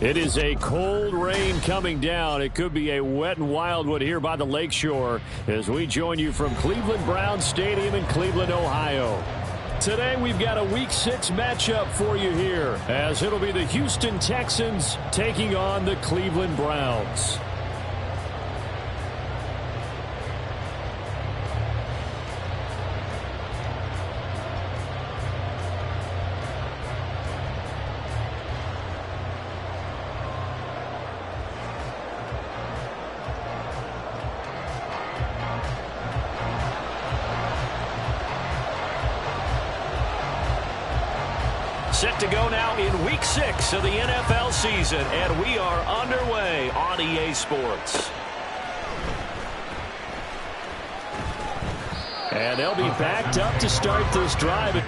It is a cold rain coming down. It could be a wet and wild one here by the lakeshore as we join you from Cleveland Browns Stadium in Cleveland, Ohio. Today we've got a Week 6 matchup for you here as it'll be the Houston Texans taking on the Cleveland Browns. Set to go now in Week 6 of the NFL season, and we are underway on EA Sports. And they'll be backed up to start this drive.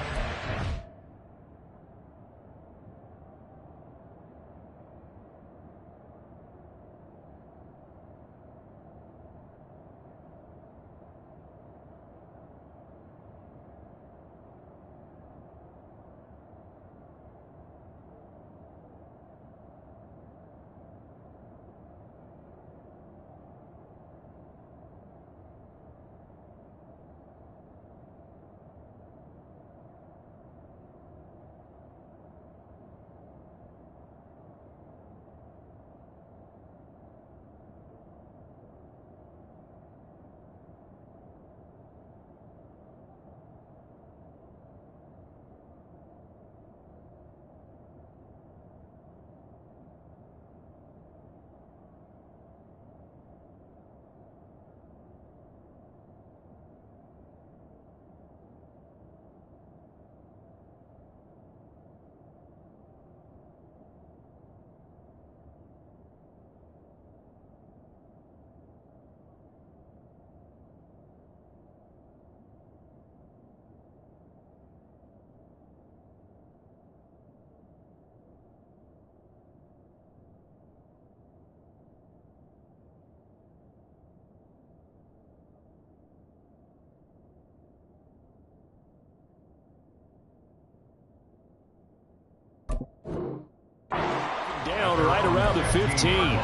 Down right around the 15.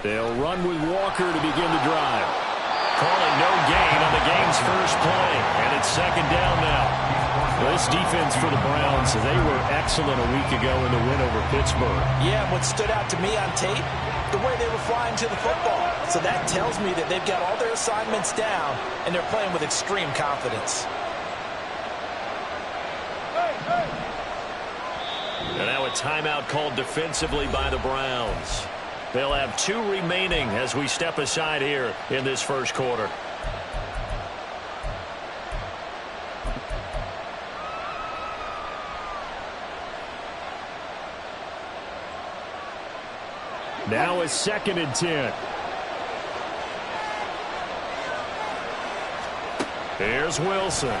They'll run with Walker to begin the drive. Calling no gain on the game's first play, and it's second down now. This defense for the Browns, they were excellent a week ago in the win over Pittsburgh. Yeah, what stood out to me on tape, the way they were flying to the football. So that tells me that they've got all their assignments down, and they're playing with extreme confidence. And now a timeout called defensively by the Browns. They'll have 2 remaining as we step aside here in this first quarter. Now it's 2nd and 10. Here's Wilson.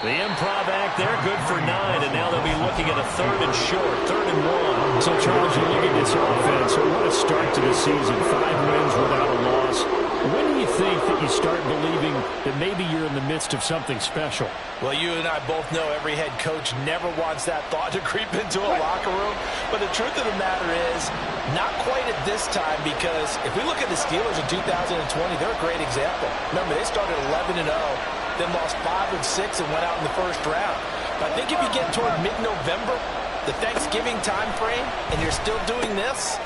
The improv act there, good for 9, and now they'll be looking at a 3rd and short, 3rd and 1. So, Charles, you look at this offense, what a start to the season, 5 wins without a loss. When do you think that you start believing that maybe you're in the midst of something special? Well, you and I both know every head coach never wants that thought to creep into a locker room. But the truth of the matter is, not quite at this time, because if we look at the Steelers in 2020, they're a great example. Remember, they started 11-0. Then lost 5 of 6 and went out in the first round. But I think if you get toward mid-November, the Thanksgiving time frame, and you're still doing this,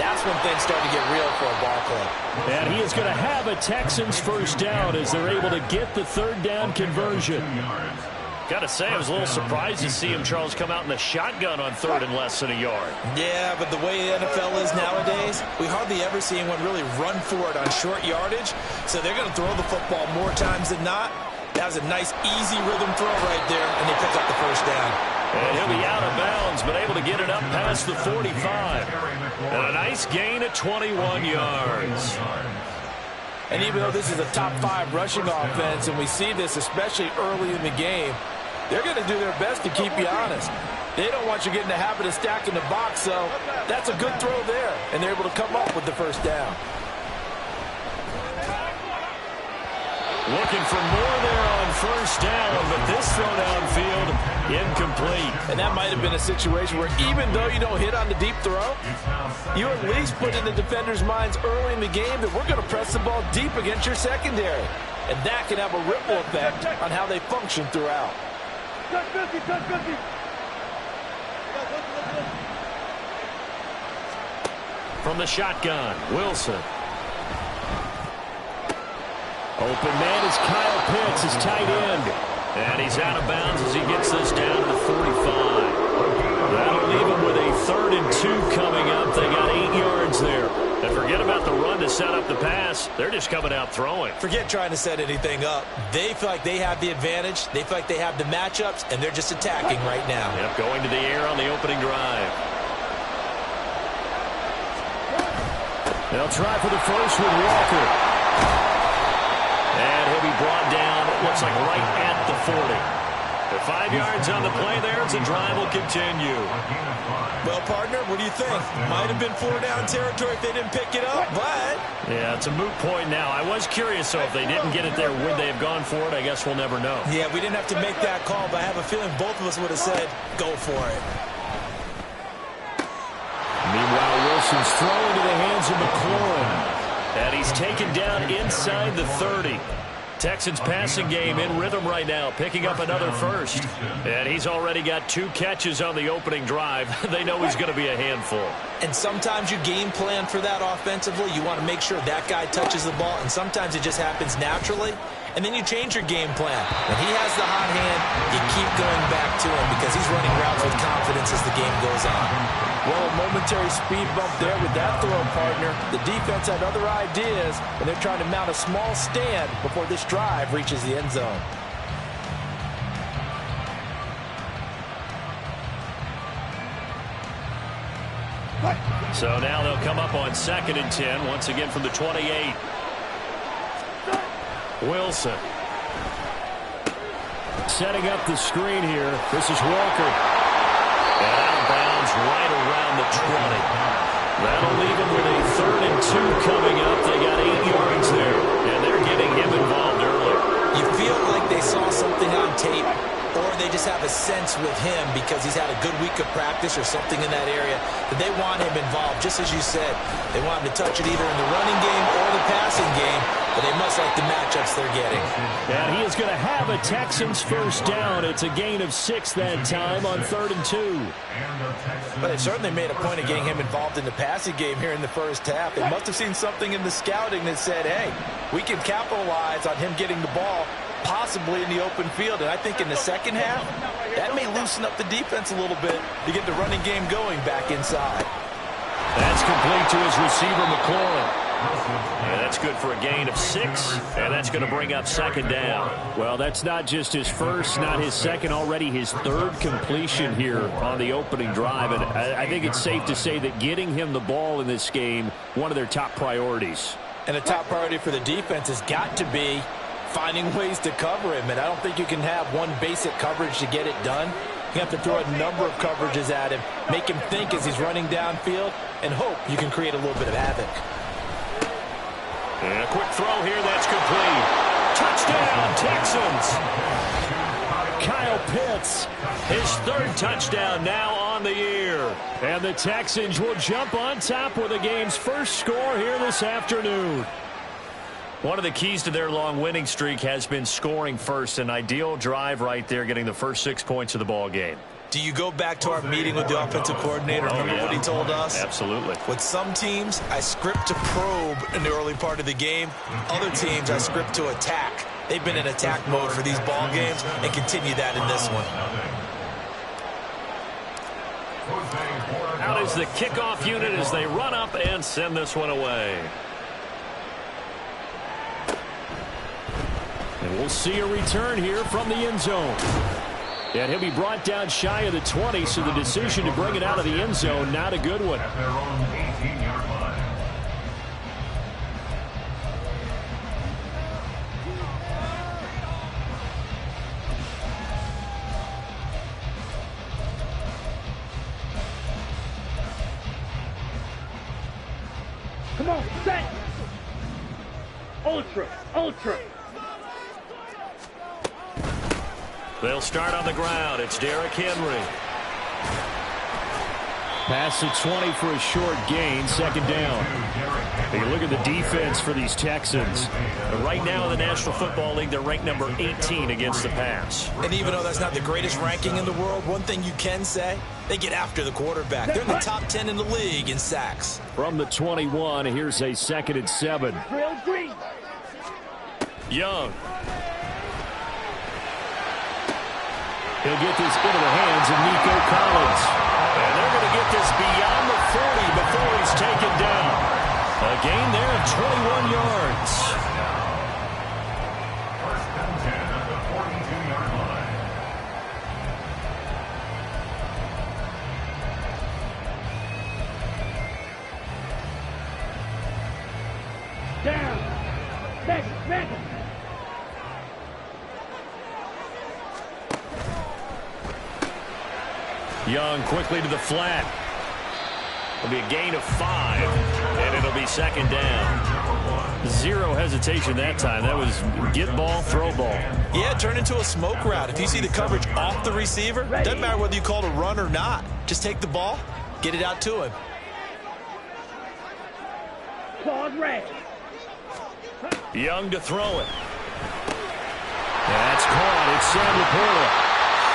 that's when things start to get real for a ball club. And he is going to have a Texans first down as they're able to get the 3rd down conversion. Got to say, I was a little surprised to see him, Charles, come out in the shotgun on 3rd and less than a yard. Yeah, but the way the NFL is nowadays, we hardly ever see anyone really run for it on short yardage. So they're going to throw the football more times than not. That was a nice, easy rhythm throw right there, and they pick up the first down. And he'll be out of bounds, but able to get it up past the 45. And a nice gain at 21 yards. And even though this is a top 5 rushing offense, and we see this especially early in the game, they're going to do their best to keep you honest. They don't want you getting the habit of stacking the box, so that's a good throw there. And they're able to come up with the first down. Looking for more there on first down, but this throw downfield incomplete. And that might have been a situation where even though you don't hit on the deep throw, you at least put in the defenders' minds early in the game that we're going to press the ball deep against your secondary. And that can have a ripple effect on how they function throughout. From the shotgun, Wilson. Open man is Kyle Pitts, his tight end. And he's out of bounds as he gets this down to the 45. That'll leave him with a 3rd and 2 coming up. They got 8 yards there. And forget about the run to set up the pass. They're just coming out throwing. Forget trying to set anything up. They feel like they have the advantage. They feel like they have the matchups, and they're just attacking right now. Yep, going to the air on the opening drive. They'll try for the first with Walker. And he'll be brought down, looks like right at the 40. The 5 yards on the play there as the drive will continue. Well, partner, what do you think? Might have been 4-down territory if they didn't pick it up, but... Yeah, it's a moot point now. I was curious, so if they didn't get it there, would they have gone for it? I guess we'll never know. Yeah, we didn't have to make that call, but I have a feeling both of us would have said, go for it. Meanwhile, Wilson's thrown into the hands of McLaurin. And he's taken down inside the 30. Texans passing game in rhythm right now, picking up another first. And he's already got 2 catches on the opening drive. They know he's going to be a handful. And sometimes you game plan for that offensively. You want to make sure that guy touches the ball, and sometimes it just happens naturally. And then you change your game plan. When he has the hot hand, you keep going back to him because he's running routes with confidence as the game goes on. Well, a momentary speed bump there with that throw, partner. The defense had other ideas, and they're trying to mount a small stand before this drive reaches the end zone. So now they'll come up on 2nd and 10, once again from the 28. Wilson. Setting up the screen here. This is Walker. And out of bounds right around the 20. That'll leave him with a 3rd and 2 coming up. They got 8 yards there, and they're getting him involved early. You feel like they saw something on tape, or they just have a sense with him because he's had a good week of practice or something in that area that they want him involved. Just as you said, they want him to touch it either in the running game or the passing game, but they must like the matchups they're getting. And he is going to have a Texans first down. It's a gain of 6 that time on 3rd and 2. But they certainly made a point of getting him involved in the passing game here in the first half. They must have seen something in the scouting that said, hey, we can capitalize on him getting the ball possibly in the open field. And I think in the second half, that may loosen up the defense a little bit to get the running game going back inside. That's complete to his receiver, McLaurin. And that's good for a gain of 6, and that's going to bring up 2nd down. Well, that's not just his first, not his second, already his 3rd completion here on the opening drive. And I think it's safe to say that getting him the ball in this game, one of their top priorities. And a top priority for the defense has got to be finding ways to cover him. And I don't think you can have one basic coverage to get it done. You have to throw a number of coverages at him, make him think as he's running downfield, and hope you can create a little bit of havoc. And a quick throw here, that's complete. Touchdown, Texans. Kyle Pitts, his 3rd touchdown now on the year. And the Texans will jump on top with the game's first score here this afternoon. One of the keys to their long winning streak has been scoring first. An ideal drive right there, getting the first 6 points of the ball game. Do you go back to our meeting with the offensive coordinator? Remember what he told us? Absolutely. With some teams, I script to probe in the early part of the game. Other teams, I script to attack. They've been in attack mode for these ball games and continue that in this one. Out is the kickoff unit as they run up and send this one away. And we'll see a return here from the end zone. And he'll be brought down shy of the 20, so the decision to bring it out of the end zone, not a good one. Ultra, ultra. They'll start on the ground. It's Derrick Henry. Pass to 20 for a short gain, second down. You look at the defense for these Texans. Right now in the National Football League, they're ranked number 18 against the pass. And even though that's not the greatest ranking in the world, one thing you can say, they get after the quarterback. They're in the top 10 in the league in sacks. From the 21, here's a 2nd and 7. Real green. Young. He'll get this into the hands of Nico Collins. And they're going to get this beyond the 40 before he's taken down. A gain there of 21 yards. First and 10 at the 42-yard line. Down. Back, back. Young quickly to the flat. It'll be a gain of 5, and it'll be second down. Zero hesitation that time. That was get ball, throw ball. Yeah, turn into a smoke route. If you see the coverage off the receiver, doesn't matter whether you call it a run or not. Just take the ball, get it out to him. Pause red. Young to throw it. That's caught. It's Sam Laporta.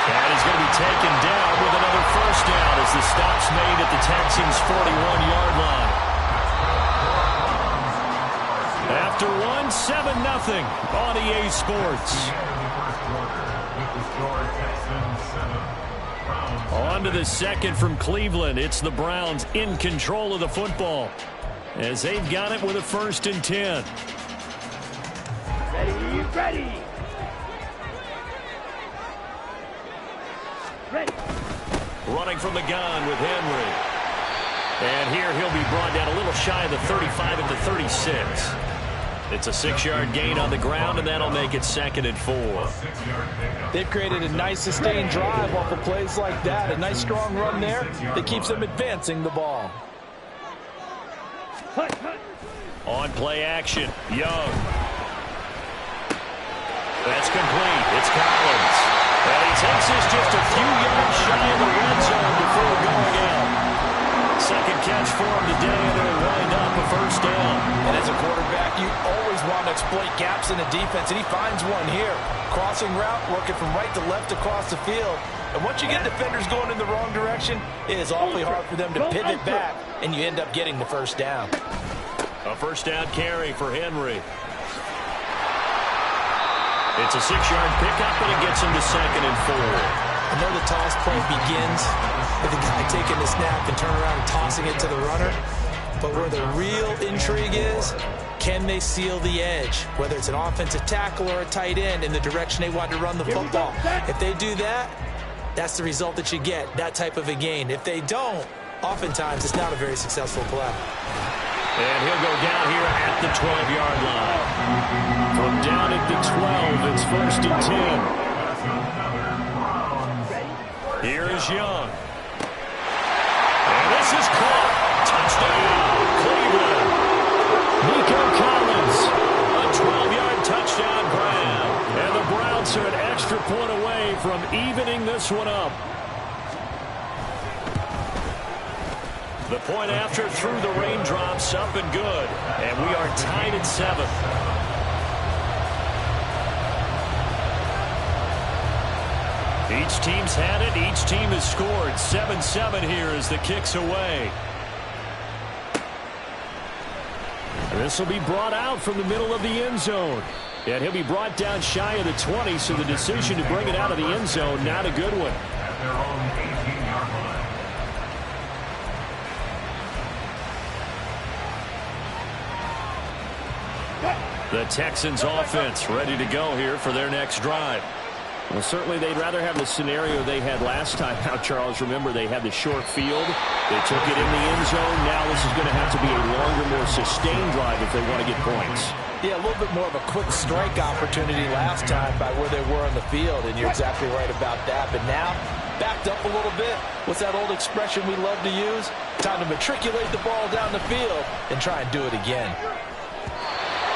And he's going to be taken down with another first down as the stop's made at the Texans' 41-yard line. After one, 7-0 on EA Sports. On to the second from Cleveland. It's the Browns in control of the football as they've got it with a 1st and 10. Ready, ready. Ready. Running from the gun with Henry. And here he'll be brought down a little shy of the 35 at the 36. It's a 6-yard gain on the ground, and that'll make it 2nd and 4. They've created a nice sustained drive off of plays like that. A nice strong run there that keeps them advancing the ball. Hut, hut. On play action, Young. That's complete. It's Collins. And he takes this just a few yards shy of the red zone before going out. Second catch for him today, and it'll wind up a first down. And as a quarterback, you always want to exploit gaps in the defense, and he finds one here. Crossing route, working from right to left across the field. And once you get defenders going in the wrong direction, it is awfully hard for them to pivot back, and you end up getting the first down. A first down carry for Henry. It's a 6-yard pickup, and it gets him to 2nd and 4. I know the toss play begins with the guy taking the snap and turn around and tossing it to the runner. But where the real intrigue is, can they seal the edge? Whether it's an offensive tackle or a tight end in the direction they want to run the football. If they do that, that's the result that you get, that type of a gain. If they don't, oftentimes it's not a very successful play. And he'll go down here at the 12-yard line. From down at the 12, it's 1st and 10. Here is Young. And this is caught. Touchdown, Cleveland. Nico Collins. A 12-yard touchdown grab. And the Browns are an extra point away from evening this one up. The point after through the raindrops, up and good. And we are tied at 7. Each team's had it. Each team has scored. 7-7 here as the kick's away. This will be brought out from the middle of the end zone. And he'll be brought down shy of the 20, so the decision to bring it out of the end zone, not a good one. At their own 18-yard line. The Texans offense ready to go here for their next drive. Well, certainly they'd rather have the scenario they had last time. Now, Charles, remember, they had the short field. They took it in the end zone. Now this is going to have to be a longer, more sustained drive if they want to get points. Yeah, a little bit more of a quick strike opportunity last time by where they were on the field, and you're exactly right about that. But now, backed up a little bit. What's that old expression we love to use? Time to matriculate the ball down the field and try and do it again.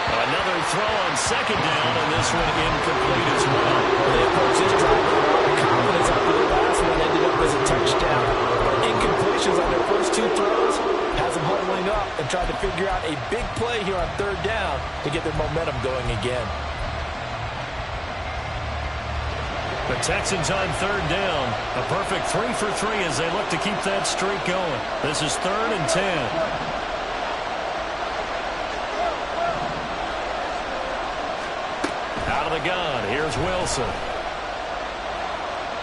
Another throw on second down, and this one incomplete as well. They approached this drive with a lot of confidence after the last one ended up as a touchdown. But incompletions on their first two throws has them huddling up and trying to figure out a big play here on third down to get their momentum going again. The Texans on third down. A perfect 3 for 3 as they look to keep that streak going. This is 3rd and 10. The gun. Here's Wilson.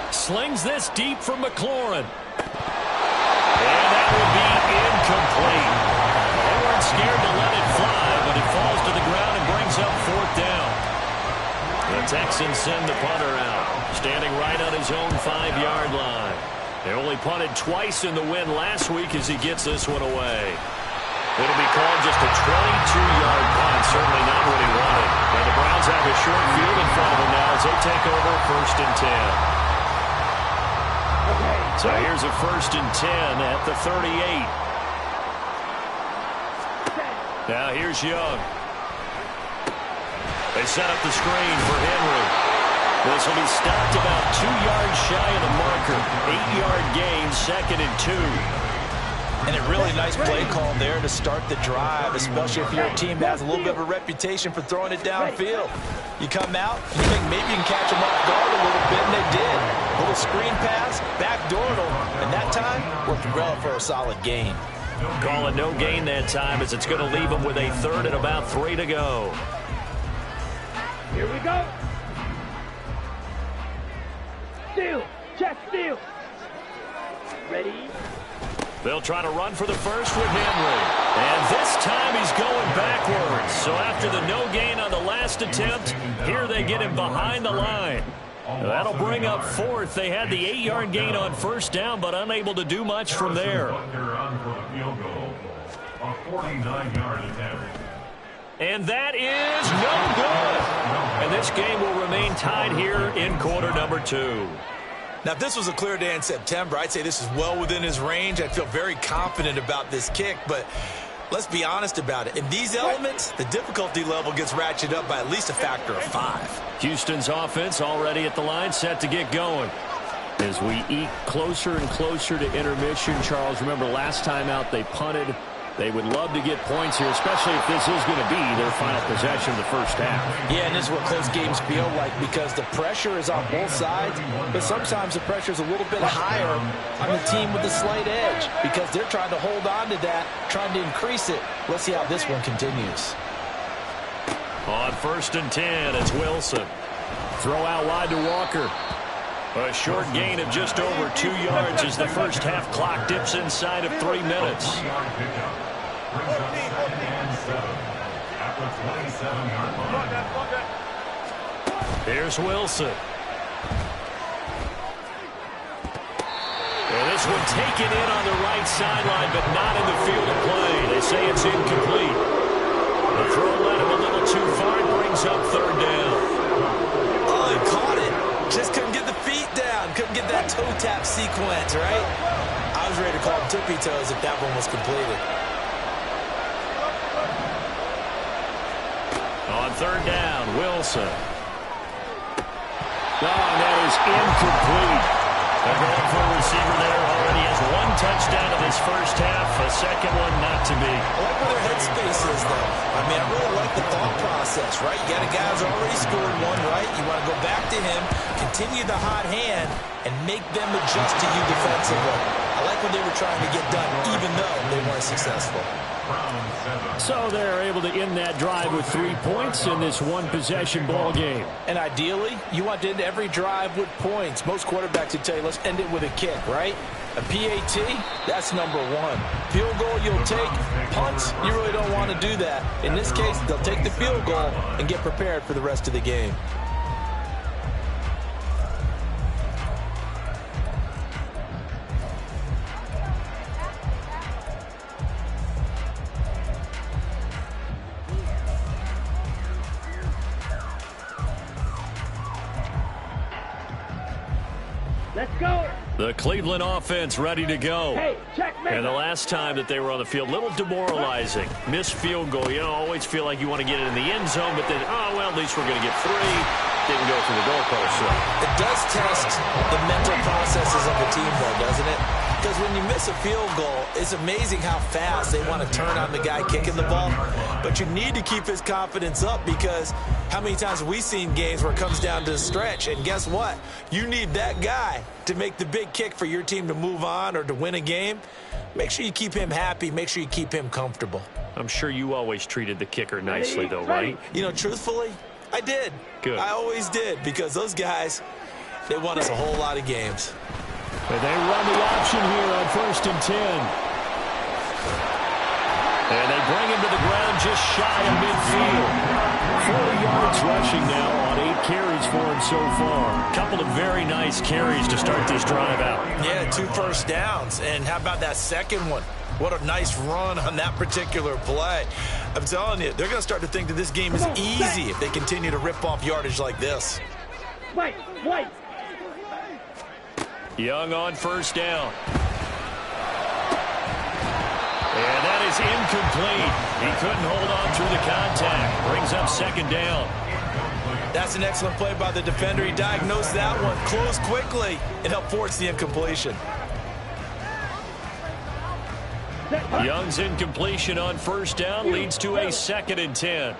Slings this deep for McLaurin. And that will be incomplete. They weren't scared to let it fly, but it falls to the ground and brings up 4th down. The Texans send the punter out, standing right on his own 5-yard line. They only punted twice in the win last week as he gets this one away. It'll be called just a 22-yard punt, certainly not what he wanted. And the Browns have a short field in front of them now as they take over 1st and 10. So here's a 1st and 10 at the 38. Now here's Young. They set up the screen for Henry. This will be stopped about 2 yards shy of the marker. 8-yard gain, 2nd and 2. And a really nice play call there to start the drive, especially if you're a team that has a little bit of a reputation for throwing it downfield. You come out, you think maybe you can catch them off guard a little bit, and they did. A little screen pass, backdoored them, and that time worked well for a solid gain. Call it no gain that time as it's going to leave them with a 3rd and about 3 to go. Here we go. Steal. Check steal. Ready. They'll try to run for the first with Henry. And this time he's going backwards. So after the no gain on the last attempt, here they get him behind the line. That'll bring up 4th. They had the 8-yard gain on 1st down, but unable to do much from there. And that is no good. And this game will remain tied here in quarter number 2. Now, if this was a clear day in September, I'd say this is well within his range. I'd feel very confident about this kick, but let's be honest about it. In these elements, the difficulty level gets ratcheted up by at least a factor of 5. Houston's offense already at the line, set to get going. As we eke closer and closer to intermission, Charles, remember last time out they punted. They would love to get points here, especially if this is going to be their final possession of the first half. Yeah, and this is what close games feel like because the pressure is on both sides, but sometimes the pressure is a little bit higher on the team with the slight edge because they're trying to hold on to that, trying to increase it. Let's see how this one continues. On 1st and 10, it's Wilson. Throw out wide to Walker. A short gain of just over 2 yards as the first half clock dips inside of 3 minutes. Here's Wilson. And this one taken in on the right sideline, but not in the field of play. They say it's incomplete. The throw led him a little too far and brings up 3rd down. Oh, he caught it. Just couldn't get the feet down. Couldn't get that toe tap sequence, right? I was ready to call him tippy toes if that one was completed. On 3rd down, Wilson. Oh, that is incomplete. They're going for a receiver there. Already has 1 touchdown in his first half. A second one not to be. I like where their headspace is, though. I mean, I really like the thought process, right? You got a guy who's already scored 1, right? You want to go back to him, continue the hot hand, and make them adjust to you defensively. I like what they were trying to get done, even though they weren't successful. So they're able to end that drive with 3 points in this one-possession ball game. And ideally, you want to end every drive with points. Most quarterbacks would tell you, let's end it with a kick, right? A PAT, that's number 1. Field goal you'll take. Punts, you really don't want to do that. In this case, they'll take the field goal and get prepared for the rest of the game. Let's go. The Cleveland offense ready to go. Hey, checkmate. And the last time that they were on the field, a little demoralizing. Missed field goal. You know, always feel like you want to get it in the end zone, but then, oh, well, at least we're going to get 3. Didn't go through the goalpost. So. It does test the mental processes of a team, though, doesn't it? Because when you miss a field goal, it's amazing how fast they want to turn on the guy kicking the ball. But you need to keep his confidence up, because how many times have we seen games where it comes down to a stretch? And guess what? You need that guy to make the big kick for your team to move on or to win a game. Make sure you keep him happy. Make sure you keep him comfortable. I'm sure you always treated the kicker nicely, though, right? You know, truthfully, I did. Good. I always did, because those guys, they won us a whole lot of games. But they run the option here on 1st and 10. And they bring him to the ground just shy of midfield. 40 yards rushing now on 8 carries for him so far. A couple of very nice carries to start this drive out. Yeah, 2 first downs. And how about that second one? What a nice run on that particular play. I'm telling you, they're going to start to think that this game is easy if they continue to rip off yardage like this. Wait. Young on 1st down. And that is incomplete. He couldn't hold on through the contact. Brings up 2nd down. That's an excellent play by the defender. He diagnosed that one, closed quickly, and helped force the incompletion. Young's incompletion on 1st down leads to a 2nd and 10.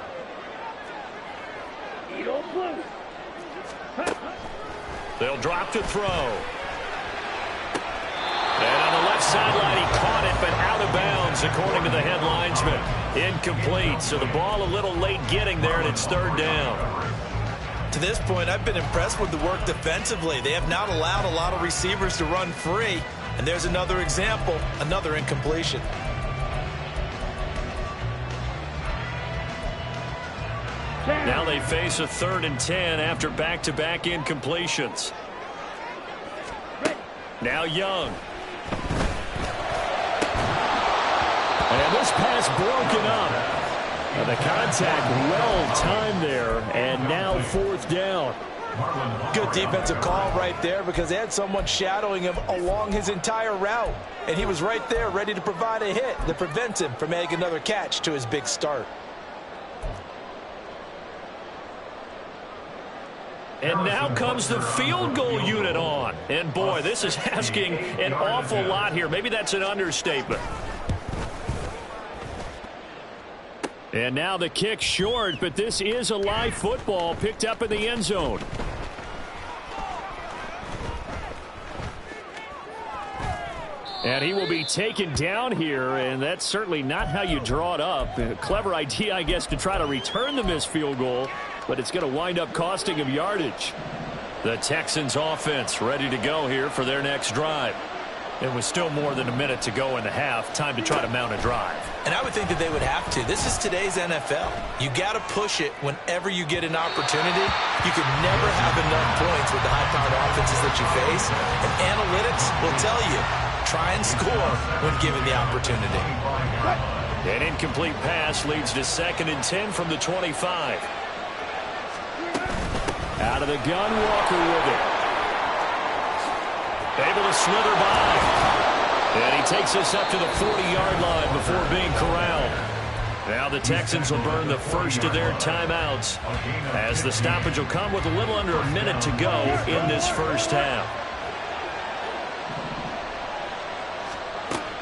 They'll drop to throw. And on the left sideline, he caught it, but out of bounds, according to the head linesman. Incomplete, so the ball a little late getting there, and it's 3rd down. To this point, I've been impressed with the work defensively. They have not allowed a lot of receivers to run free. And there's another example, another incompletion. Now they face a 3rd and 10 after back-to-back incompletions. Now Young. And this pass broken up. And the contact well timed there. And now 4th down. Good defensive call right there, because they had someone shadowing him along his entire route. And he was right there ready to provide a hit that prevents him from making another catch to his big start. And now comes the field goal unit on. And boy, this is asking an awful lot here. Maybe that's an understatement. And now the kick short, but this is a live football picked up in the end zone. And he will be taken down here, and that's certainly not how you draw it up. A clever idea, I guess, to try to return the missed field goal, but it's going to wind up costing him yardage. The Texans offense ready to go here for their next drive. It was still more than a minute to go in the half. Time to try to mount a drive. And I would think that they would have to. This is today's NFL. You got to push it whenever you get an opportunity. You could never have enough points with the high-powered offenses that you face. And analytics will tell you, try and score when given the opportunity. An incomplete pass leads to 2nd and 10 from the 25. Out of the gun, Walker with it. Able to slither by. And he takes us up to the 40-yard line before being corralled. Now the Texans will burn the first of their timeouts, as the stoppage will come with a little under a minute to go in this first half.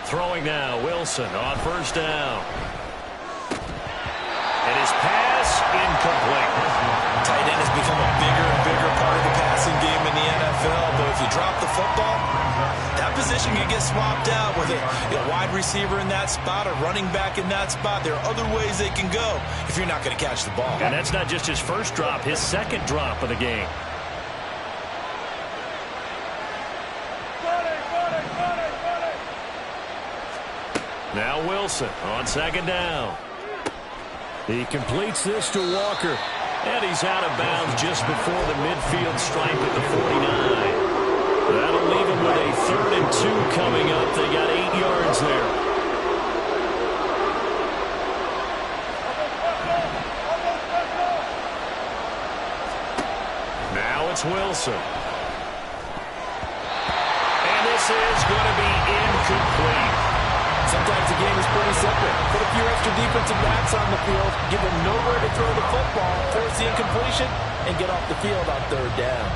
Throwing now, Wilson on 1st down. And his pass incomplete. Tight end has become a bigger and bigger part of the passing game in the NFL, but if you drop the football, that position can get swapped out with a wide receiver in that spot, a running back in that spot. There are other ways they can go if you're not going to catch the ball. And that's not just his first drop, his second drop of the game. Now Wilson on 2nd down. He completes this to Walker. And he's out of bounds just before the midfield stripe at the 49. That'll leave him with a 3rd and 2 coming up. They got 8 yards there. Now it's Wilson. This is going to be incomplete. Sometimes the game is pretty simple. Put a few extra defensive backs on the field, give them nowhere to throw the football, force the incompletion, and get off the field on third down.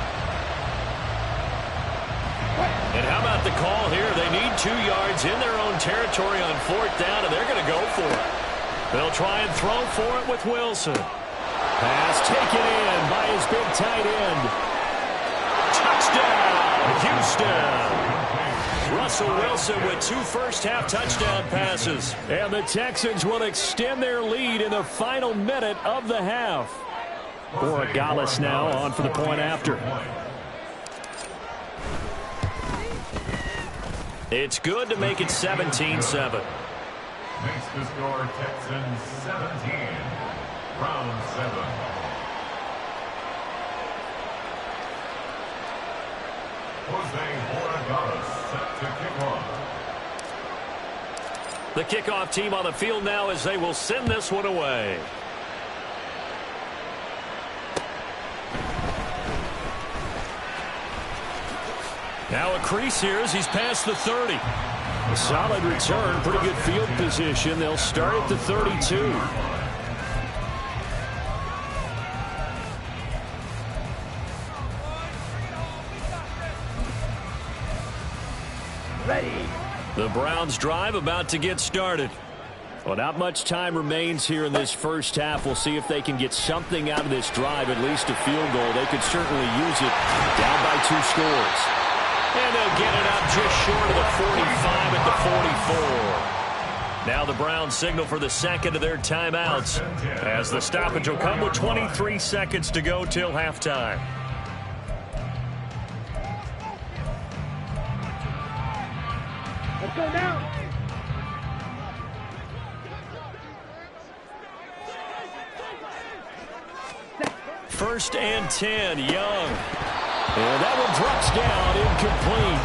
And how about the call here? They need 2 yards in their own territory on fourth down, and they're going to go for it. They'll try and throw for it with Wilson. Pass taken in by his big tight end. Touchdown, Houston. Russell Wilson with 2 first-half touchdown passes. And the Texans will extend their lead in the final minute of the half. Borregales now on for the point after. It's good to make it 17-7. Makes the score Texans 17. Round 7. Jose Borregales set to kick off. The kickoff team on the field now as they will send this one away. Now a crease here as he's past the 30. A solid return, pretty good field position. They'll start at the 32. Ready. The Browns drive about to get started. Well, not much time remains here in this first half. We'll see if they can get something out of this drive, at least a field goal. They could certainly use it, down by 2 scores. And they'll get it up just short of the 45 at the 44. Now the Browns signal for the second of their timeouts as the stoppage will come with 23 seconds to go till halftime. Let's go now. First and 10, Young. And that one drops down, incomplete.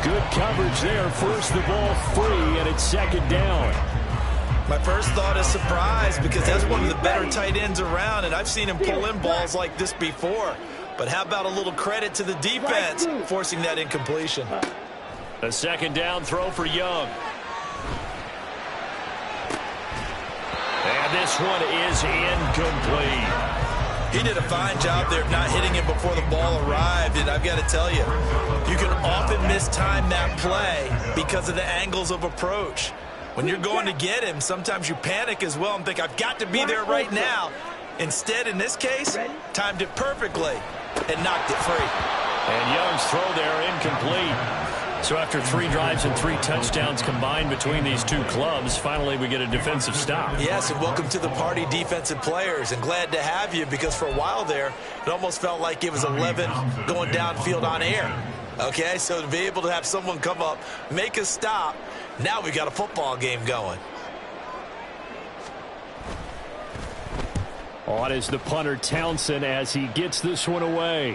Good coverage there. Forced the ball free, and it's second down. My first thought is surprise because that's one of the better tight ends around, and I've seen him pull in balls like this before. But how about a little credit to the defense forcing that incompletion? A second down throw for Young. And this one is incomplete. He did a fine job there of not hitting him before the ball arrived, and I've got to tell you, you can often mistime that play because of the angles of approach. When you're going to get him, sometimes you panic as well and think, I've got to be there right now. Instead, in this case, timed it perfectly and knocked it free. And Young's throw there incomplete. So after 3 drives and 3 touchdowns combined between these 2 clubs, finally we get a defensive stop. Yes, and welcome to the party, defensive players, and glad to have you because for a while there, it almost felt like it was 11 going downfield on air. Okay, so to be able to have someone come up, make a stop, now we got a football game going. On is the punter Townsend as he gets this one away.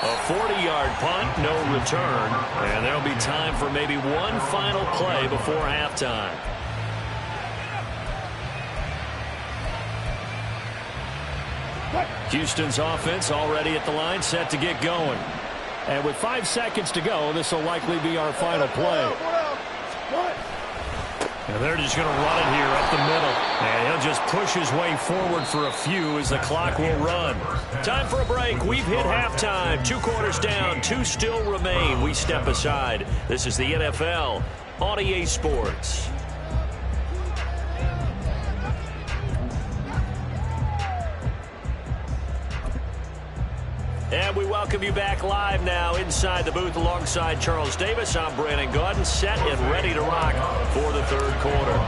A 40-yard punt, no return, and there'll be time for maybe one final play before halftime. Houston's offense already at the line, set to get going. And with 5 seconds to go, this will likely be our final play. And they're just going to run it here up the middle. And he'll just push his way forward for a few as the clock will run. Time for a break. We've hit halftime. 2 quarters down. 2 still remain. We step aside. This is the NFL on EA Sports. And we welcome you back live now inside the booth alongside Charles Davis. I'm Brandon Gaudin, set and ready to rock for the 3rd quarter.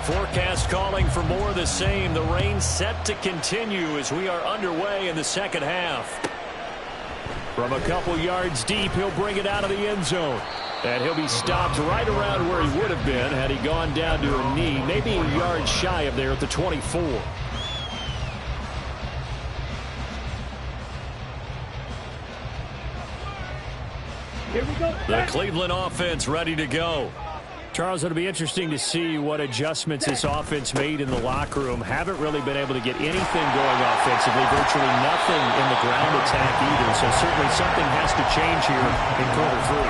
Forecast calling for more of the same. The rain set to continue as we are underway in the second half. From a couple yards deep, he'll bring it out of the end zone. And he'll be stopped right around where he would have been had he gone down to a knee, maybe a yard shy of there at the 24. Here we go. The Cleveland offense ready to go. Charles, it'll be interesting to see what adjustments this offense made in the locker room. Haven't really been able to get anything going offensively, virtually nothing in the ground attack either. So certainly something has to change here in quarter 3.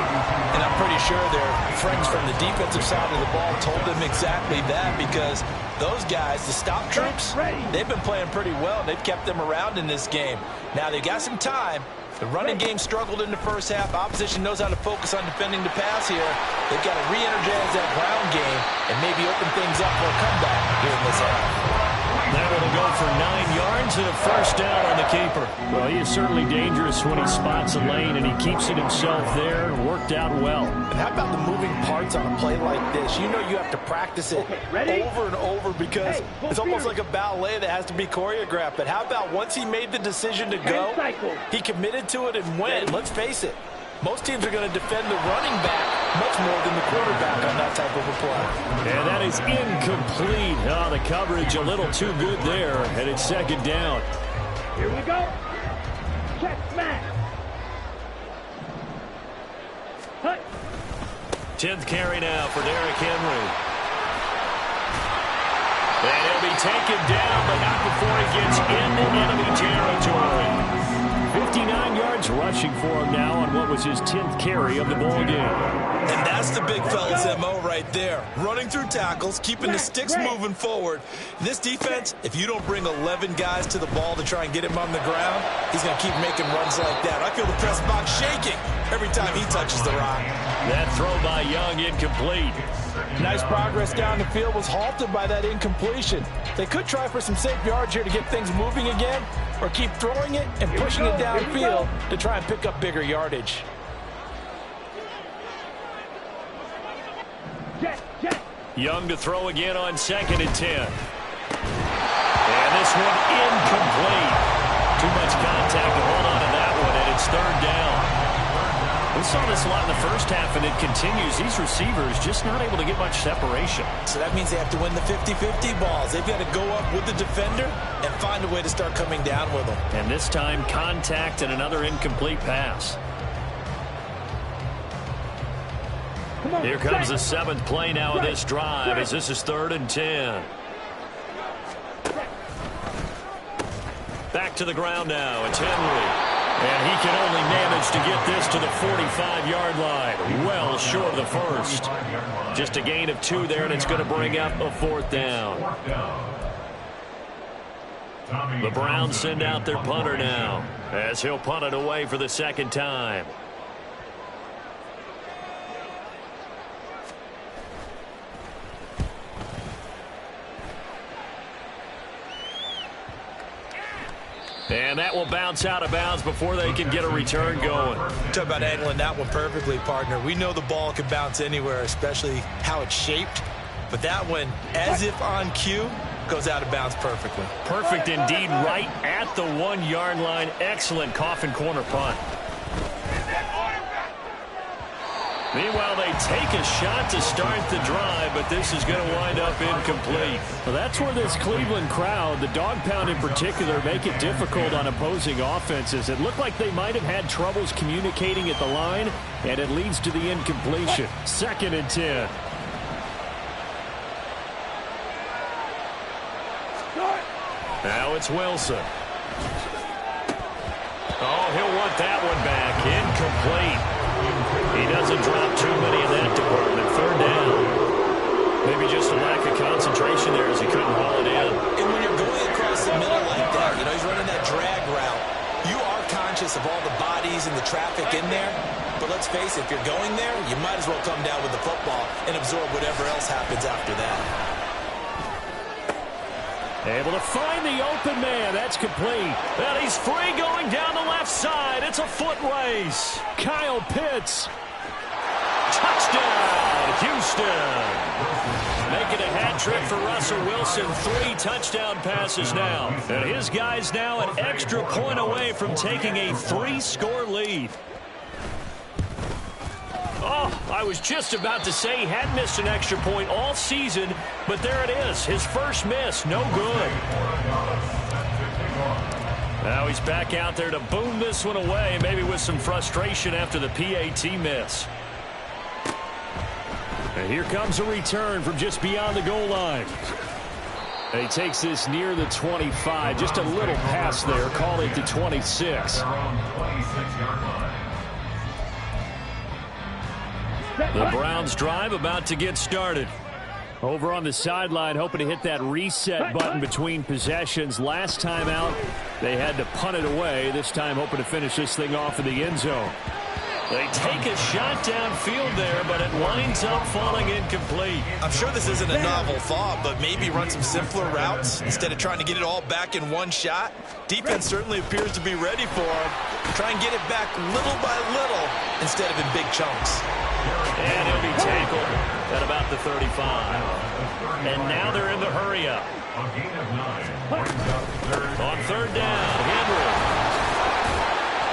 And I'm pretty sure their friends from the defensive side of the ball told them exactly that, because those guys, the stop troops, they've been playing pretty well. They've kept them around in this game. Now they got some time. The running game struggled in the first half. Opposition knows how to focus on defending the pass here. They've got to re-energize that ground game and maybe open things up for a comeback here in this half. That will go for 9 yards and a first down on the keeper. Well, he is certainly dangerous when he spots a lane, and he keeps it himself there. Worked out well. And how about the moving parts on a play like this? You know you have to practice it over and over, because it's almost like a ballet that has to be choreographed. But how about once he made the decision to go, he committed to it and went. Let's face it, most teams are going to defend the running back much more than the quarterback on that type of a play. And that is incomplete. Oh, the coverage a little too good there, and it's second down. Here we go. Check smash. 10th carry now for Derrick Henry. And he'll be taken down, but not before he gets into enemy territory. 59 yards rushing for him now on what was his 10th carry of the ball game. And that's the big fella's MO right there. Running through tackles, keeping the sticks moving forward. This defense, if you don't bring 11 guys to the ball to try and get him on the ground, he's going to keep making runs like that. I feel the press box shaking every time he touches the rock. That throw by Young incomplete. Nice progress down the field was halted by that incompletion. They could try for some safe yards here to get things moving again, or keep throwing it and pushing it downfield to try and pick up bigger yardage. Young to throw again on 2nd and 10. And this one incomplete. Too much contact to hold on to that one, and it's 3rd down. We saw this a lot in the first half, and it continues. These receivers just not able to get much separation. So that means they have to win the 50-50 balls. They've got to go up with the defender and find a way to start coming down with them. And this time, contact and another incomplete pass. Here comes the 7th play now of this drive, as this is 3rd and 10. Back to the ground now. It's Henry. And he can only manage to get this to the 45-yard line. Well short of the first. Just a gain of 2 there, and it's going to bring up a 4th down. The Browns send out their punter now, as he'll punt it away for the 2nd time. And that will bounce out of bounds before they can get a return going. Talk about angling that one perfectly, partner. We know the ball can bounce anywhere, especially how it's shaped. But that one, as if on cue, goes out of bounds perfectly. Perfect indeed, right at the 1-yard line. Excellent coffin corner punt. Meanwhile, they take a shot to start the drive, but this is going to wind up incomplete. Well, that's where this Cleveland crowd, the dog pound in particular, make it difficult on opposing offenses. It looked like they might have had troubles communicating at the line, and it leads to the incompletion. 2nd and 10. Now it's Wilson. Oh, he'll want that one back. Incomplete. He doesn't drop too many in that department. 3rd down. Maybe just a lack of concentration there as he couldn't haul it in. And when you're going across the middle like that, you know, he's running that drag route. You are conscious of all the bodies and the traffic in there. But let's face it, if you're going there, you might as well come down with the football and absorb whatever else happens after that. Able to find the open man. That's complete. And he's free going down the left side. It's a foot race. Kyle Pitts. Touchdown, Houston. Making a hat trick for Russell Wilson. 3 touchdown passes now. And his guys now an extra point away from taking a 3-score lead. Oh, I was just about to say he had missed an extra point all season, but there it is. His first miss, no good. Now he's back out there to boom this one away, maybe with some frustration after the PAT miss. And here comes a return from just beyond the goal line. And he takes this near the 25. Just a little pass there. Call it the 26. The Browns drive about to get started. Over on the sideline, hoping to hit that reset button between possessions. Last time out, they had to punt it away. This time, hoping to finish this thing off in the end zone. They take a shot downfield there, but it winds up falling incomplete. I'm sure this isn't a novel thought, but maybe run some simpler routes instead of trying to get it all back in one shot. Defense certainly appears to be ready for him. Try and get it back little by little instead of in big chunks. And he'll be tackled at about the 35. And now they're in the hurry-up. On third down, Henry.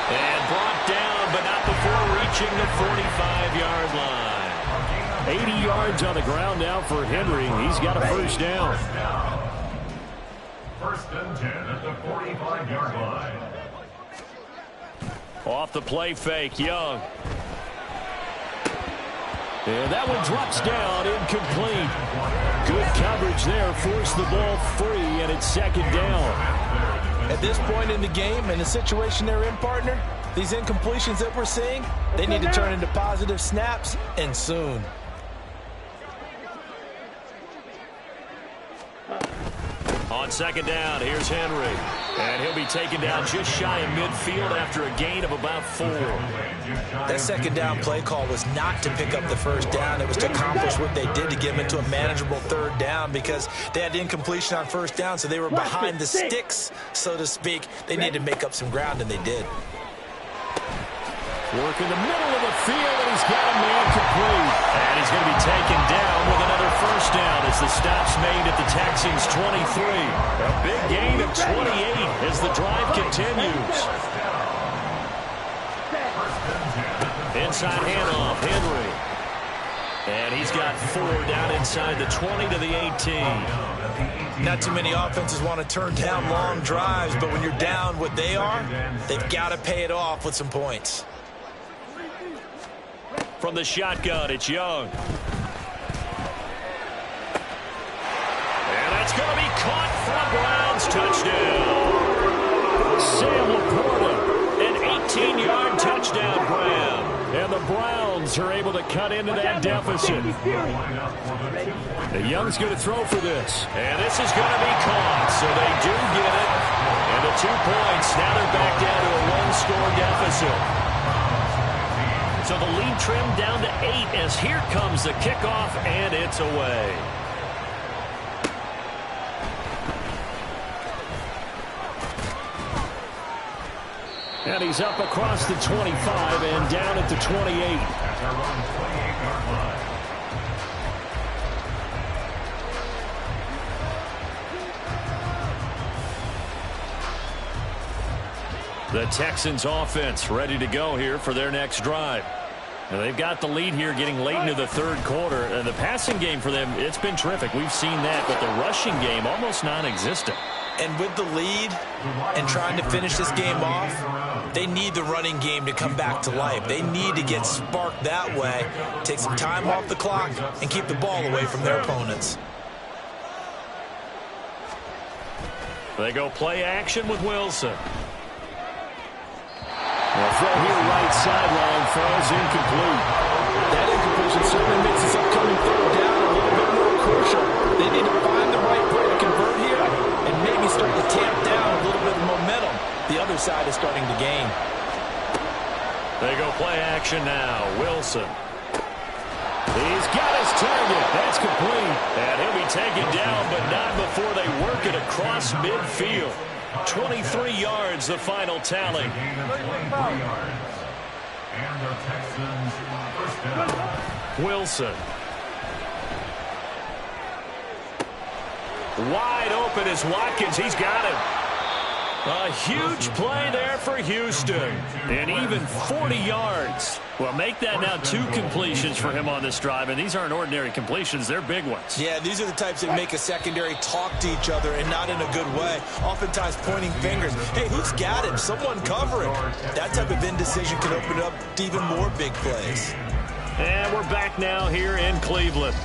And brought down, but not before reaching the 45-yard line. 80 yards on the ground now for Henry. He's got a first down. First and 10 at the 45-yard line. Off the play fake, Young. And that one drops down, incomplete. Good coverage there, forced the ball free, and it's second down. At this point in the game, in the situation they're in, partner, these incompletions that we're seeing, they need to turn into positive snaps, and soon. On second down, here's Henry. And he'll be taken down just shy of midfield after a gain of about 4. That second down play call was not to pick up the first down. It was to accomplish what they did to get them into a manageable third down because they had incompletion on first down, so they were behind the sticks, so to speak. They needed to make up some ground, and they did. Work in the middle of the field, and he's got a man complete. And he's going to be taken down with another first down as the stop's made at the Texans' 23. A big gain of 28 as the drive continues. Inside handoff, Henry. And he's got 4 down inside the 20 to the 18. Not too many offenses want to turn down long drives, but when you're down what they are, they've got to pay it off with some points. From the shotgun, it's Young. And that's going to be caught for a Browns touchdown. Sam Laporta, an 18-yard touchdown grab. and the Browns are able to cut into that deficit. The Young's going to throw for this. And this is going to be caught, so they do get it. And the 2 points, now they're back down to a 1-score deficit. So the lead trimmed down to 8 as here comes the kickoff, and it's away. And he's up across the 25 and down at the 28. The Texans offense ready to go here for their next drive. Now they've got the lead here getting late into the third quarter. And the passing game for them, it's been terrific. We've seen that, but the rushing game almost non-existent. And with the lead and trying to finish this game off, they need the running game to come back to life. They need to get sparked that way, take some time off the clock, and keep the ball away from their opponents. They go play action with Wilson. Well, throw here right sideline falls incomplete. That incompletion certainly makes this upcoming third down a little bit more crucial. They need to find the right play to convert here and maybe start to tamp down a little bit of momentum. The other side is starting to gain. They go play action now. Wilson. He's got his target. That's complete. And he'll be taken down, but not before they work it across midfield. 23 yards, the final tally. Wilson. Wide open is Watkins. He's got him. A huge play there for Houston. And even 40 yards. Well, make that now 2 completions for him on this drive. And these aren't ordinary completions. They're big ones. Yeah, these are the types that make a secondary talk to each other and not in a good way. Oftentimes pointing fingers. Hey, who's got him? Someone cover him. That type of indecision can open up to even more big plays. And we're back now here in Cleveland.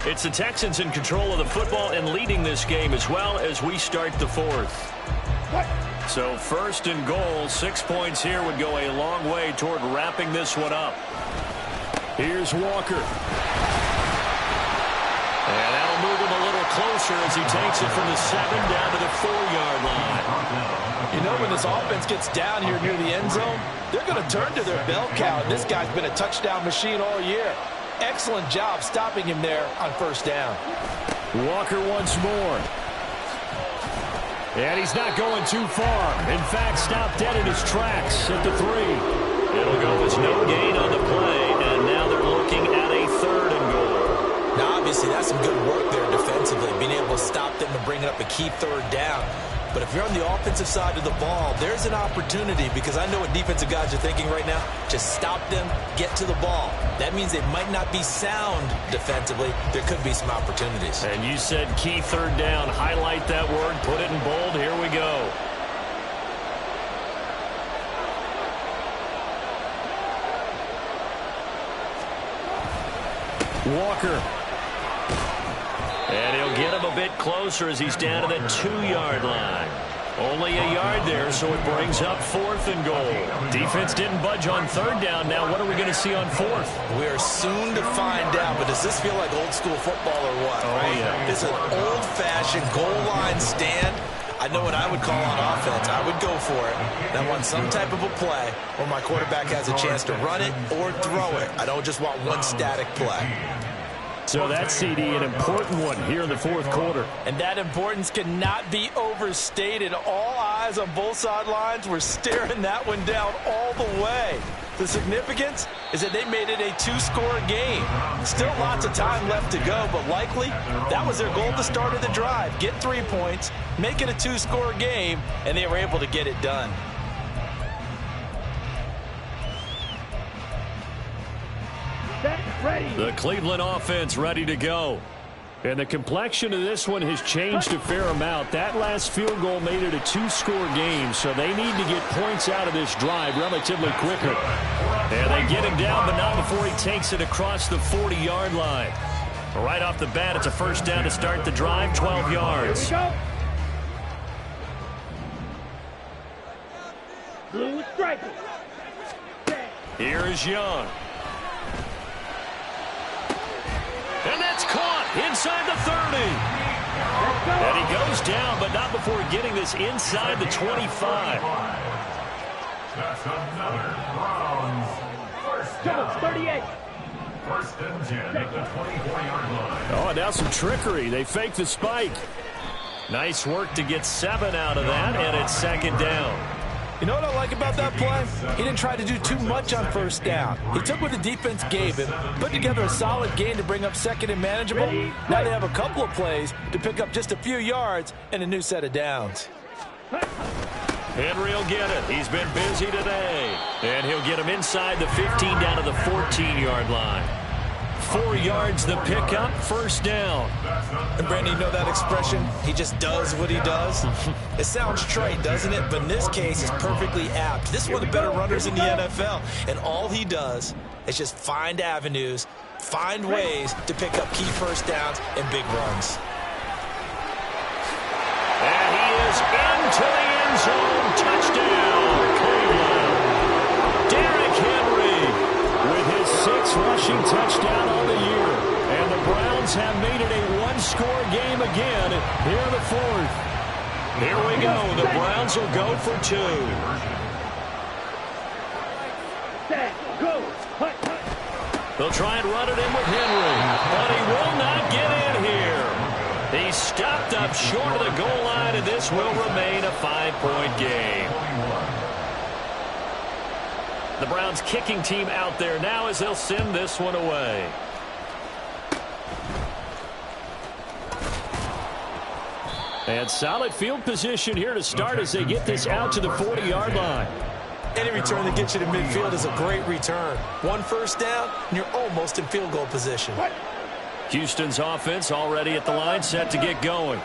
It's the Texans in control of the football and leading this game as well as we start the fourth. So first and goal, 6 points here would go a long way toward wrapping this one up. Here's Walker. And that'll move him a little closer as he takes it from the 7 down to the 4-yard line. You know, when this offense gets down here near the end zone, they're going to turn to their bell cow. And this guy's been a touchdown machine all year. Excellent job stopping him there on first down. Walker once more. And he's not going too far. In fact, stopped dead in his tracks at the 3. It'll go as no gain on the play, and now they're looking at a 3rd and goal. Now, obviously, that's some good work there defensively, being able to stop them and bring up a key 3rd down. But if you're on the offensive side of the ball, there's an opportunity, because I know what defensive guys are thinking right now. Just stop them, get to the ball. That means they might not be sound defensively. There could be some opportunities. And you said key 3rd down. Highlight that word. Put it in bold. Here we go. Walker. And he'll get him a bit closer as he's down to the 2-yard line. Only a yard there, so it brings up 4th and goal. Defense didn't budge on 3rd down. Now what are we going to see on 4th? We're soon to find out, but does this feel like old school football or what? Oh, right? yeah. It's an old-fashioned goal line stand. I know what I would call on offense. I would go for it. And I want some type of a play where my quarterback has a chance to run it or throw it. I don't just want one static play. So that's, CD, an important one here in the 4th quarter. And that importance cannot be overstated. All eyes on both sidelines were staring that one down all the way. The significance is that they made it a 2-score game. Still lots of time left to go, but likely that was their goal at the start of the drive. Get 3 points, make it a 2-score game, and they were able to get it done. The Cleveland offense ready to go. And the complexion of this one has changed a fair amount. That last field goal made it a 2-score game, so they need to get points out of this drive relatively quickly. And they get him down, but not before he takes it across the 40-yard line. Right off the bat, it's a 1st down to start the drive, 12 yards. Blue striker. Here is Young. And that's caught inside the 30. And he goes down, but not before getting this inside the 25. That's another Browns first down. 38. 1st and 10 at the 24-yard line. Oh, and now some trickery. They fake the spike. Nice work to get 7 out of that, and it's 2nd down. You know what I like about that play? He didn't try to do too much on 1st down. He took what the defense gave him, put together a solid game to bring up 2nd and manageable. Now they have a couple of plays to pick up just a few yards and a new set of downs. Henry will get it. He's been busy today. And he'll get him inside the 15 down to the 14-yard line. 4 yards the pickup, 1st down. And Brandon, you know that expression? He just does what he does. It sounds trite, doesn't it? But in this case, it's perfectly apt. This is one of the better runners in the NFL. And all he does is just find avenues, find ways to pick up key 1st downs and big runs. And he is into the end zone. Touchdown, Cleveland. Derrick Henry with his 6th rushing touchdown on the year. And the Browns have made it a 1-score game again here in the 4th. Here we go. The Browns will go for 2. They'll try and run it in with Henry, but he will not get in here. He's stopped up short of the goal line, and this will remain a 5-point game. The Browns kicking team out there now as they'll send this one away. And solid field position here to start as they get this out to the 40-yard line. Any return that gets you to midfield is a great return. 1 1st down, and you're almost in field goal position. Houston's offense already at the line, set to get going.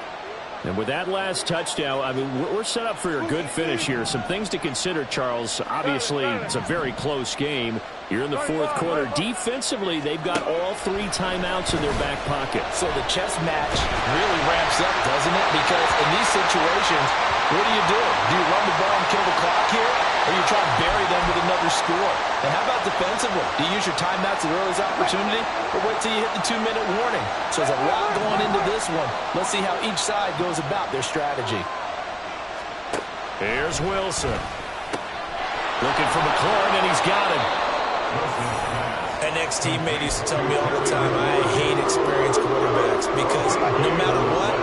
And with that last touchdown, I mean, we're set up for a good finish here. Some things to consider, Charles. Obviously, it's a very close game. Here in the fourth quarter, defensively, they've got all 3 timeouts in their back pocket. So the chess match really ramps up, doesn't it? Because in these situations, what do? Do you run the ball and kill the clock here? Or you try to bury them with another score? And how about defensively? Do you use your timeouts at earliest opportunity? Or wait till you hit the 2-minute warning? So there's a lot going into this one. Let's see how each side goes about their strategy. Here's Wilson. Looking for McLaurin, and he's got him. An ex-teammate used to tell me all the time, I hate experienced quarterbacks because no matter what,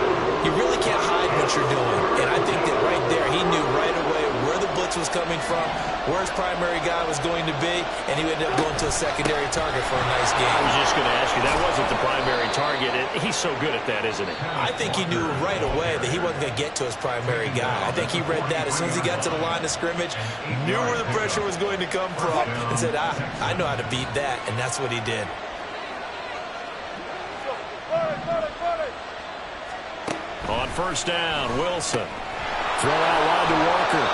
you really can't hide what you're doing. And I think that right there, he knew right away where the blitz was coming from, where his primary guy was going to be, and he ended up going to a secondary target for a nice game. I was just going to ask you, that wasn't the primary target. He's so good at that, isn't he? I think he knew right away that he wasn't going to get to his primary guy. I think he read that as soon as he got to the line of scrimmage, knew where the pressure was going to come from, and said, I know how to beat that, and that's what he did. On first down, Wilson. Throw out wide to Walker.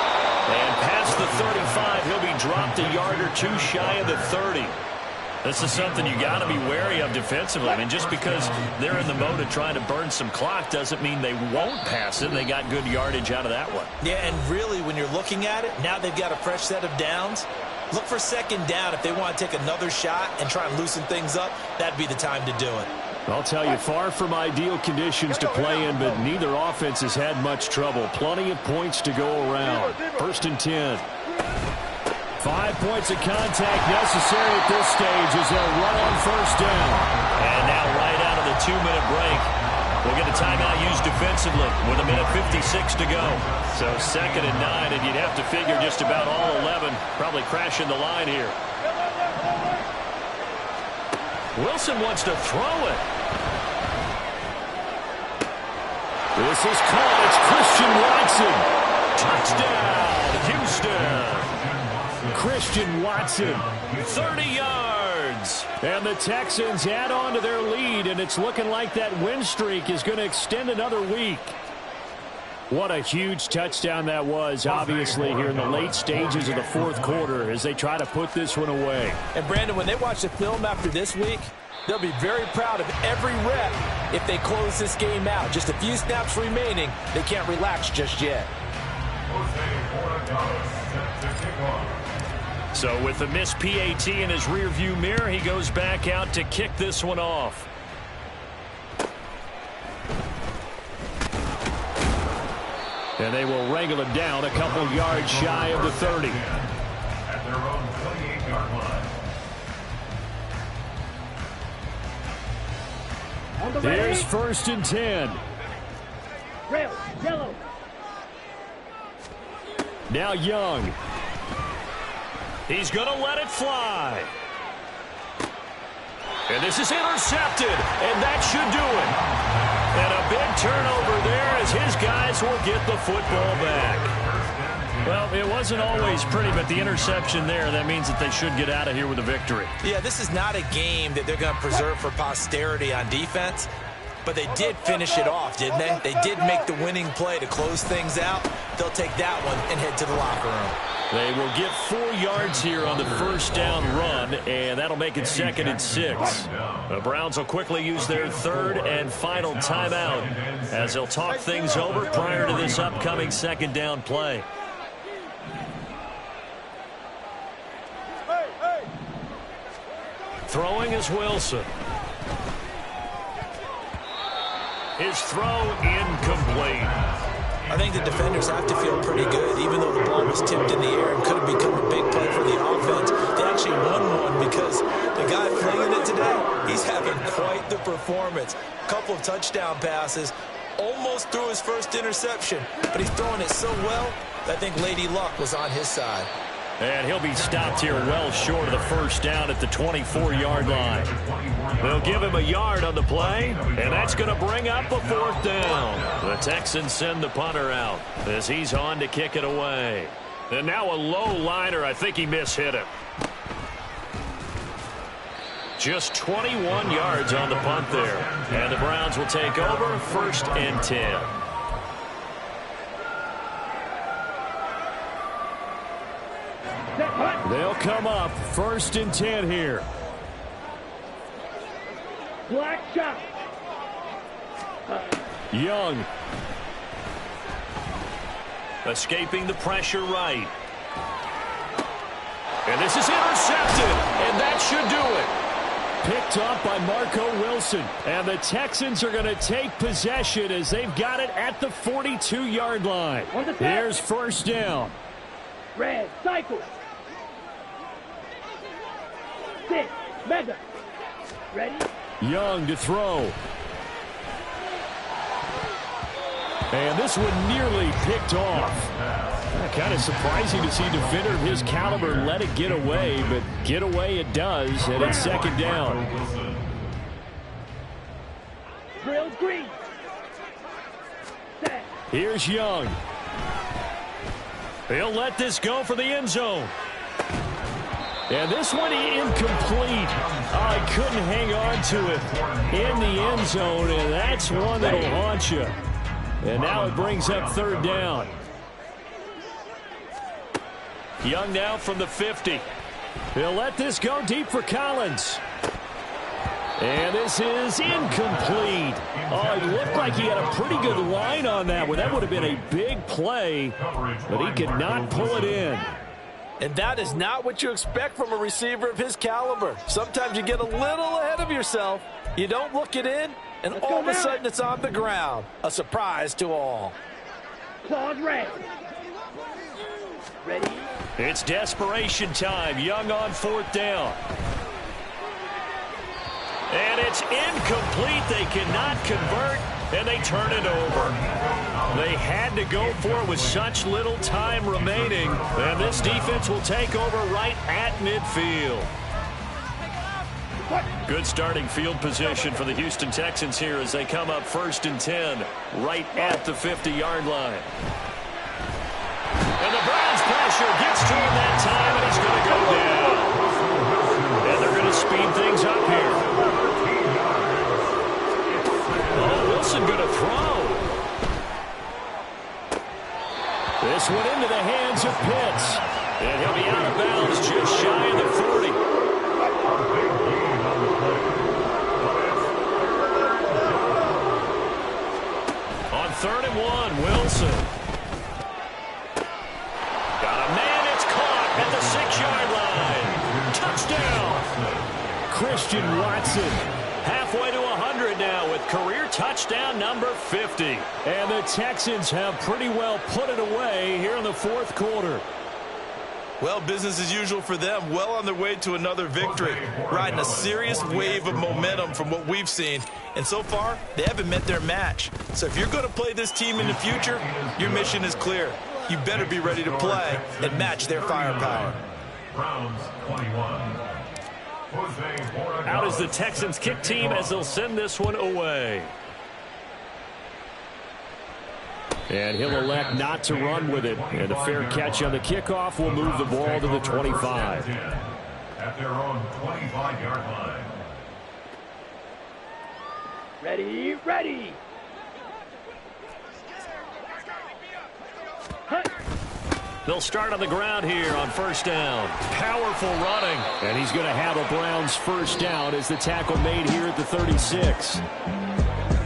And past the 35, he'll be dropped a yard or 2 shy of the 30. This is something you got to be wary of defensively. I mean, just because they're in the mode of trying to burn some clock doesn't mean they won't pass it. They got good yardage out of that one. Yeah, and really, when you're looking at it, now they've got a fresh set of downs. Look for second down. If they want to take another shot and try and loosen things up, that'd be the time to do it. I'll tell you, far from ideal conditions to play in, but neither offense has had much trouble. Plenty of points to go around. First and 10. 5 points of contact necessary at this stage as they'll run on first down. And now right out of the 2-minute break, we'll get a timeout used defensively with 1:56 to go. So second and 9, and you'd have to figure just about all 11 probably crashing the line here. Wilson wants to throw it. This is caught. It's Christian Watson. Touchdown, Houston. Christian Watson, 30 yards. And the Texans add on to their lead, and it's looking like that win streak is going to extend another week. What a huge touchdown that was, obviously, here in the late stages of the fourth quarter as they try to put this one away. And, Brandon, when they watch the film after this week, they'll be very proud of every rep if they close this game out. Just a few snaps remaining. They can't relax just yet. So with the missed PAT in his rearview mirror, he goes back out to kick this one off. And they will wrangle him down a couple yards shy of the 30. At their own 28-yard line. Here's first and 10. Red, yellow. Now Young. He's going to let it fly. And this is intercepted, and that should do it. And a big turnover there as his guys will get the football back. Well, it wasn't always pretty, but the interception there, that means that they should get out of here with a victory. Yeah, this is not a game that they're going to preserve for posterity on defense, but they did finish it off, didn't they? They did make the winning play to close things out. They'll take that one and head to the locker room. They will get 4 yards here on the first down run, and that'll make it second and 6. The Browns will quickly use their third and final timeout as they'll talk things over prior to this upcoming second down play. Throwing is Wilson. His throw incomplete. I think the defenders have to feel pretty good, even though the ball was tipped in the air and could have become a big play for the offense. They actually won one because the guy flinging it today, he's having quite the performance. Couple of touchdown passes, almost threw his first interception, but he's throwing it so well that I think Lady Luck was on his side. And he'll be stopped here well short of the first down at the 24-yard line. They'll give him a yard on the play, and that's going to bring up a fourth down. The Texans send the punter out as he's on to kick it away. And now a low liner. I think he mishit it. Just 21 yards on the punt there. And the Browns will take over first and 10. Set, hunt. They'll come up 1st and 10 here. Black shot. Young. Escaping the pressure right. And this is intercepted, and that should do it. Picked up by Marco Wilson. And the Texans are going to take possession as they've got it at the 42-yard line. Here's 1st down. Red, cycle. Sit, mega. Ready? Young to throw. And this one nearly picked off. Kind of surprising to see a defender of his caliber let it get away, but get away it does, and it's 2nd down. Drills green. Set. Here's Young. He'll let this go for the end zone. And this one incomplete. Oh, he couldn't hang on to it in the end zone, and that's one that'll haunt you. And now it brings up 3rd down. Young now from the 50. He'll let this go deep for Collins. And this is incomplete. Oh, he looked like he had a pretty good line on that one. That would have been a big play, but he could not pull it in. And that is not what you expect from a receiver of his caliber. Sometimes you get a little ahead of yourself. You don't look it in, and all of a sudden it's on the ground. A surprise to all. Claws red. Ready? It's desperation time. Young on 4th down. And it's incomplete. They cannot convert, and they turn it over. They had to go for it with such little time remaining, and this defense will take over right at midfield. Good starting field position for the Houston Texans here as they come up 1st and 10 right at the 50-yard line. And the Browns pressure gets to him that time, and he's going to go down. And they're going to speed things up here. Oh, Wilson going to throw. This one into the hands of Pitts. And he'll be out of bounds just shy of the 40. On 3rd and 1, Wilson. Got a man, it's caught at the 6-yard line. Touchdown. Christian Watson. Halfway to 100 now with career touchdown number 50. And the Texans have pretty well put it away here in the 4th quarter. Well, business as usual for them. Well on their way to another victory. Riding a serious wave of momentum from what we've seen. And so far, they haven't met their match. So if you're going to play this team in the future, your mission is clear. You better be ready to play and match their firepower. Browns 21. Out is the Texans kick team as they'll send this one away. And he'll elect not to run with it. And a fair catch on the kickoff will move the ball to the 25. At their own 25-yard line. Ready, ready. Hunt. They'll start on the ground here on 1st down. Powerful running. And he's going to have a Browns 1st down as the tackle made here at the 36.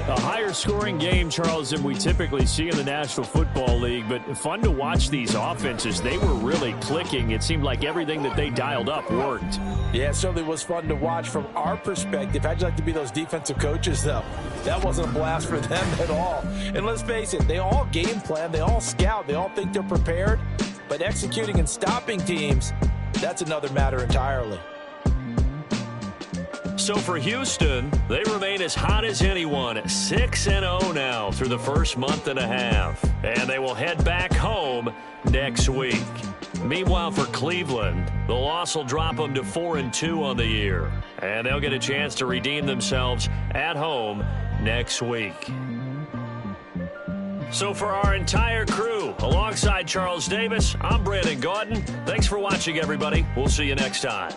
A higher scoring game, Charles, than we typically see in the National Football League, but fun to watch these offenses. They were really clicking. It seemed like everything that they dialed up worked. Yeah, it certainly was fun to watch from our perspective. How'd you like to be those defensive coaches, though? That wasn't a blast for them at all. And let's face it, they all game plan, they all scout, they all think they're prepared, but executing and stopping teams, that's another matter entirely. So for Houston, they remain as hot as anyone, 6-0 now through the first month and a half. And they will head back home next week. Meanwhile, for Cleveland, the loss will drop them to 4-2 on the year. And they'll get a chance to redeem themselves at home next week. So for our entire crew, alongside Charles Davis, I'm Brandon Gaudin. Thanks for watching, everybody. We'll see you next time.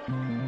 2.